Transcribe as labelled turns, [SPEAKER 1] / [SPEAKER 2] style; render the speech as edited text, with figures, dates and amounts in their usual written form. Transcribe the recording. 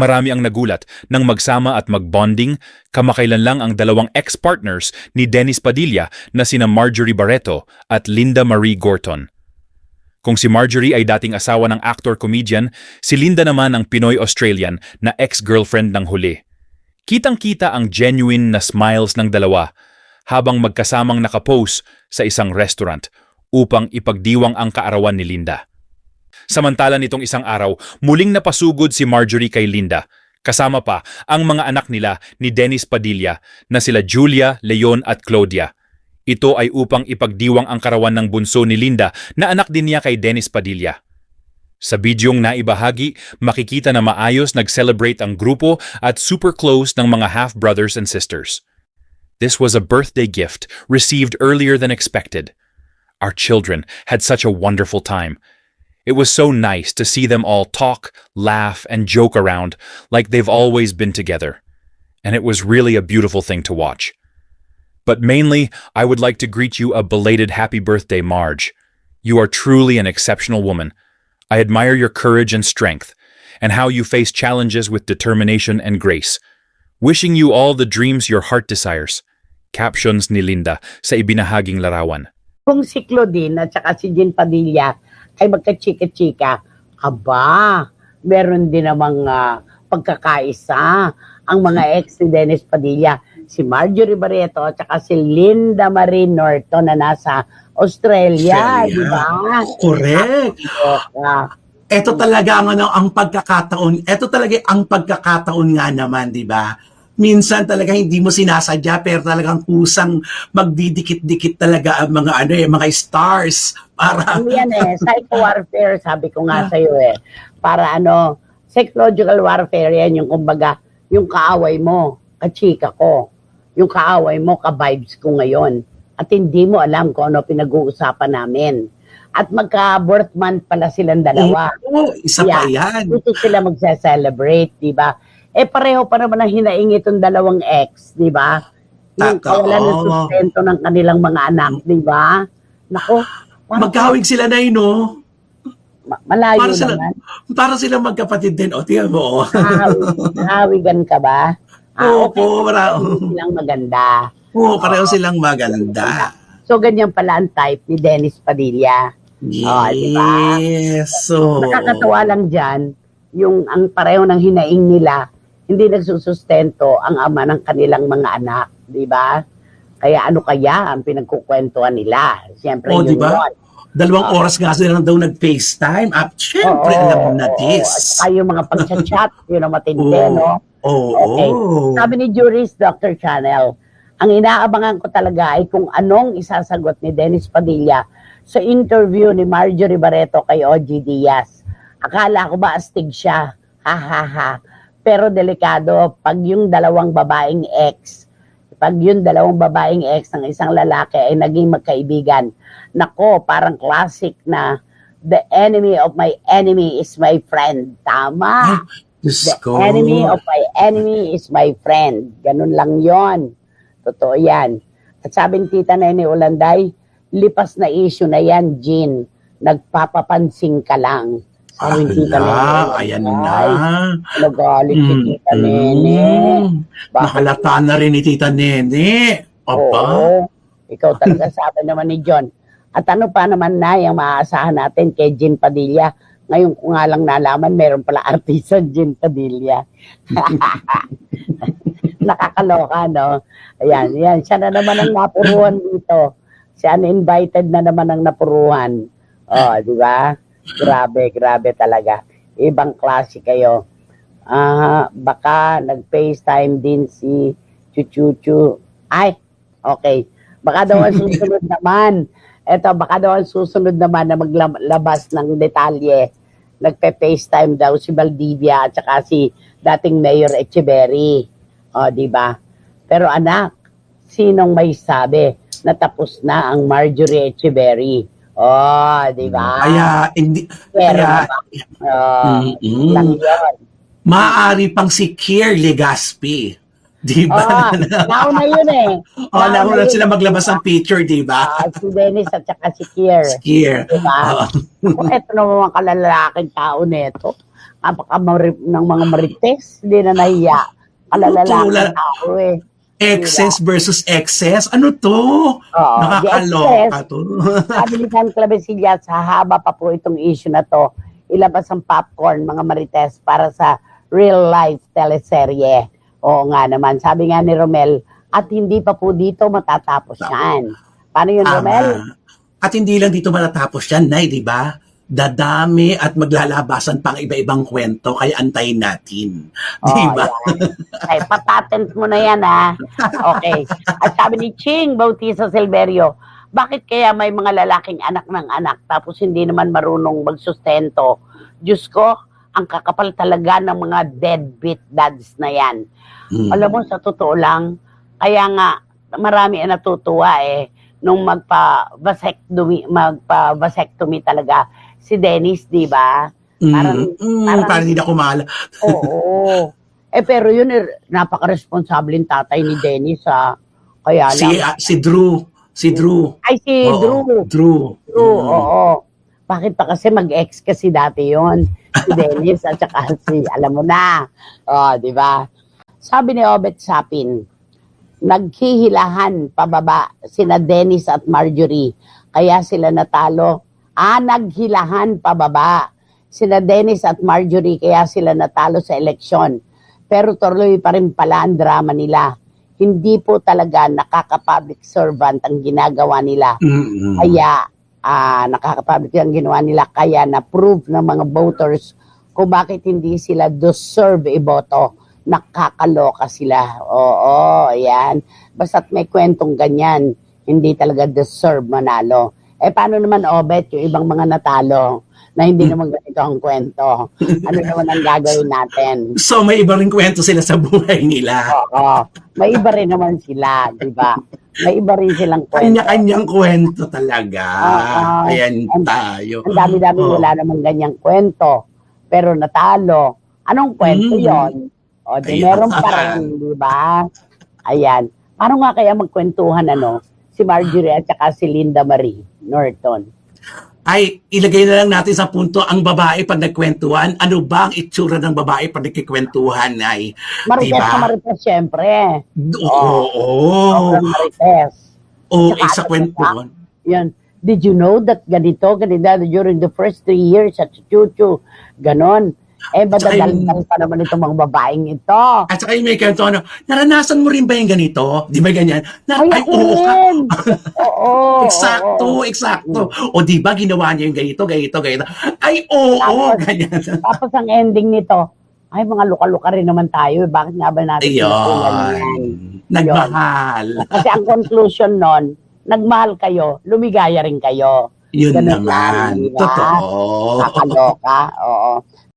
[SPEAKER 1] Marami ang nagulat nang magsama at mag-bonding kamakailan lang ang dalawang ex-partners ni Dennis Padilla na sina Marjorie Barreto at Linda Marie Gorton. Kung si Marjorie ay dating asawa ng actor-comedian, si Linda naman ang Pinoy-Australian na ex-girlfriend ng huli. Kitang-kita ang genuine na smiles ng dalawa habang magkasamang nakapose sa isang restaurant upang ipagdiwang ang kaarawan ni Linda. Samantala nitong isang araw, muling napasugod si Marjorie kay Linda. Kasama pa ang mga anak nila ni Dennis Padilla na sila Julia, Leon at Claudia. Ito ay upang ipagdiwang ang karawan ng bunso ni Linda na anak din niya kay Dennis Padilla. Sa bidyong naibahagi, makikita na maayos nag-celebrate ang grupo at super close ng mga half-brothers and sisters. This was a birthday gift received earlier than expected. Our children had such a wonderful time. It was so nice to see them all talk, laugh, and joke around like they've always been together. And it was really a beautiful thing to watch. But mainly, I would like to greet you a belated happy birthday, Marge. You are truly an exceptional woman. I admire your courage and strength, and how you face challenges with determination and grace. Wishing you all the dreams your heart desires. Captions ni Linda sa ibinahaging larawan.
[SPEAKER 2] Kung si Claudine at saka si Jean Padilla ay magka-chika-chika, aba, meron din namang pagkakaisa ang mga ex ni Dennis Padilla, si Marjorie Barreto at saka si Linda Marie Norton na nasa Australia, di ba?
[SPEAKER 3] Correct. Ito talaga ang pagkakataon. Ito talaga ang pagkakataon nga naman, di ba? Minsan talaga hindi mo sinasadya pero talagang kusang magdidikit-dikit talaga ang mga stars para
[SPEAKER 2] yan psycho warfare, sabi ko nga sa iyo para psychological warfare yan, yung kumbaga yung kaaway mo, kachika ko, yung kaaway mo, ka-vibes ko ngayon at hindi mo alam kung ano pinag-uusapan namin at magka-birth month pala silang dalawa.
[SPEAKER 3] Isa pa yan.
[SPEAKER 2] Ito sila magse-celebrate, di ba? Pareho pa naman ang hinaing itong dalawang ex, di ba? Yung kawalan ng sustento ng kanilang mga anak, di ba? Nako,
[SPEAKER 3] magkahawig sila na no?
[SPEAKER 2] Malayo
[SPEAKER 3] para sila,
[SPEAKER 2] naman.
[SPEAKER 3] Para sila magkapatid din, tingnan mo.
[SPEAKER 2] Hawigan ka ba?
[SPEAKER 3] Okay.
[SPEAKER 2] Pareho silang maganda.
[SPEAKER 3] Pareho silang maganda.
[SPEAKER 2] So, ganyan pala ang type ni Dennis Padilla.
[SPEAKER 3] Yes.
[SPEAKER 2] Diba?
[SPEAKER 3] So,
[SPEAKER 2] nakakatawa lang dyan, yung ang pareho ng hinaing nila, hindi nagsusustento ang ama ng kanilang mga anak, di ba? Kaya ano kaya ang pinagkukwentuhan nila? Siyempre yun
[SPEAKER 3] diba?
[SPEAKER 2] yun.
[SPEAKER 3] 2 oras nga sila daw nag-FaceTime. Siyempre, alam na this.
[SPEAKER 2] At yung mga pag-chat, yun ang matindi, no?
[SPEAKER 3] Okay.
[SPEAKER 2] Sabi ni Juris, Dr. Channel, ang inaabangan ko talaga ay kung anong isasagot ni Dennis Padilla sa interview ni Marjorie Barreto kay OG Diaz. Akala ko ba astig siya? Ha ha ha. Pero delikado pag yung dalawang babaeng ex ng isang lalaki ay naging magkaibigan. Nako, parang classic na the enemy of my enemy is my friend. Tama. The enemy of my enemy is my friend. Ganun lang yon. Totoo yan. At sabi ni Tita Nene Olanday, lipas na issue na yan, Jean. Nagpapapansin ka lang. Sabi ni Tita Nene Olanday.
[SPEAKER 3] Ayan na.
[SPEAKER 2] Nagalit si Tita Nene.
[SPEAKER 3] Nakalata na rin ni Tita Nene.
[SPEAKER 2] Oo. Ikaw talaga sabi naman ni John. At ano pa naman na yung maaasahan natin kay Jean Padilla. Ngayon ko nga lang nalaman, meron pala artista Jean Padilla. Nakakaloka, no? Ayan. Siya na naman ang napuruhan dito. Siya invited na naman ang napuruhan. Di ba? Grabe talaga. Ibang klase kayo. Baka nag-FaceTime din si Chuchuchu. Ay, okay. Baka daw ang susunod naman. Baka daw ang susunod naman na maglabas ng detalye. Nagpe-FaceTime daw si Valdivia at saka si dating Mayor Echeverry. Di ba? Pero anak, sinong may sabi na tapos na ang Marjorie Echeverry? Di ba? Lang yun.
[SPEAKER 3] Maaari pang si Kier Legaspi. Di ba?
[SPEAKER 2] Nauna yun
[SPEAKER 3] nauna sila maglabas ng picture, di ba?
[SPEAKER 2] Si Dennis at saka si Kier.
[SPEAKER 3] Kier.
[SPEAKER 2] Diba? Ito naman kalalaking tao nito. ng mga marites, hindi na nahiya. Kalalalang
[SPEAKER 3] Tulad-
[SPEAKER 2] tao eh.
[SPEAKER 3] Excess versus excess? Ano to?
[SPEAKER 2] Oo,
[SPEAKER 3] Nakakaloka to.
[SPEAKER 2] Sabi ni San Clavecilla, sa haba pa po itong issue na to, ilabas ang popcorn, mga marites, para sa real life teleserye. Oo nga naman. Sabi nga ni Romel, at hindi pa po dito matatapos yan. Paano yun, Romel?
[SPEAKER 3] At hindi lang dito matatapos yan, Nay, di ba? Dadami at maglalabasan pang iba-ibang kwento, kaya antayin natin. Di ba?
[SPEAKER 2] Yan. Okay, patent mo na yan, ha? Okay. At sabi ni Ching Bautista Silverio, bakit kaya may mga lalaking anak ng anak tapos hindi naman marunong magsustento? Diyos ko, ang kakapal talaga ng mga deadbeat dads na yan. Alam mo, sa totoo lang, kaya nga, marami ang natutuwa nung magpa-vasectomy talaga si Dennis, di ba?
[SPEAKER 3] Parang hindi na kumala.
[SPEAKER 2] Oo. Pero yun, napaka-responsableng tatay ni Dennis, ha? Kaya lang.
[SPEAKER 3] Si Drew.
[SPEAKER 2] Ay, si
[SPEAKER 3] Oo,
[SPEAKER 2] Drew.
[SPEAKER 3] Drew.
[SPEAKER 2] Oo. Bakit pa kasi mag-ex kasi dati yon si Dennis at saka si, alam mo na. Di ba? Sabi ni Obet Sapin, naghihilahan pababa sina Dennis at Marjorie. Kaya sila natalo. Naghilahan pababa sina Dennis at Marjorie. Kaya sila natalo sa eleksyon. Pero tuloy pa rin pala ang drama nila. Hindi po talaga nakaka-public servant ang ginagawa nila. Kaya nakaka-public ang ginawa nila. Kaya na-prove ng mga voters kung bakit hindi sila deserve iboto. Nakakaloka sila. Oo, ayan. Basta't may kwentong ganyan, hindi talaga deserve manalo. Paano naman, Obet, yung ibang mga natalo na hindi naman ganito ang kwento? Ano naman ang gagawin natin?
[SPEAKER 3] So may iba rin kwento sila sa buhay nila.
[SPEAKER 2] Oo. May iba rin naman sila, di ba? May iba rin silang kwento.
[SPEAKER 3] Kanya-kanyang kwento talaga. Ayan
[SPEAKER 2] Ang
[SPEAKER 3] tayo.
[SPEAKER 2] dami-dami wala namang ganyang kwento. Pero natalo. Anong kwento yon? O, di
[SPEAKER 3] Ayan.
[SPEAKER 2] meron pa rin, di ba? Ayan. Paano nga kaya magkwentuhan, si Marjorie at saka si Linda Marie Norton?
[SPEAKER 3] Ay, ilagay na lang natin sa punto ang babae pag nagkwentuhan. Ano ba ang itsura ng babae pag nagkikwentuhan, Ay?
[SPEAKER 2] Marites
[SPEAKER 3] Diba?
[SPEAKER 2] na Marites, syempre.
[SPEAKER 3] Oo.
[SPEAKER 2] Sobrang Marites.
[SPEAKER 3] Oo,
[SPEAKER 2] Tsaka
[SPEAKER 3] sa
[SPEAKER 2] ano
[SPEAKER 3] kwentuhan.
[SPEAKER 2] Yan. Did you know that ganito during the first 3 years at Chuchu, ganon. Madadaldal pa naman itong mga babaeng ito.
[SPEAKER 3] At saka yung may kwento, naranasan mo rin ba yung ganito? Di ba ganyan?
[SPEAKER 2] Ay,
[SPEAKER 3] Oo ka.
[SPEAKER 2] rin. Oo.
[SPEAKER 3] Eksakto. O di ba ginawa niya yung ganito. Ay, oo.
[SPEAKER 2] Tapos,
[SPEAKER 3] Ganyan.
[SPEAKER 2] Tapos ang ending nito, ay mga luka-luka rin naman tayo. Bakit nga ba natin pinutulan yan?
[SPEAKER 3] Ayun. Nagmahal.
[SPEAKER 2] Kasi ang conclusion nun, nagmahal kayo, lumigaya rin kayo.
[SPEAKER 3] Yun
[SPEAKER 2] Ganun
[SPEAKER 3] naman.
[SPEAKER 2] lang, diba?
[SPEAKER 3] Totoo.
[SPEAKER 2] Nakakaloka. Oo.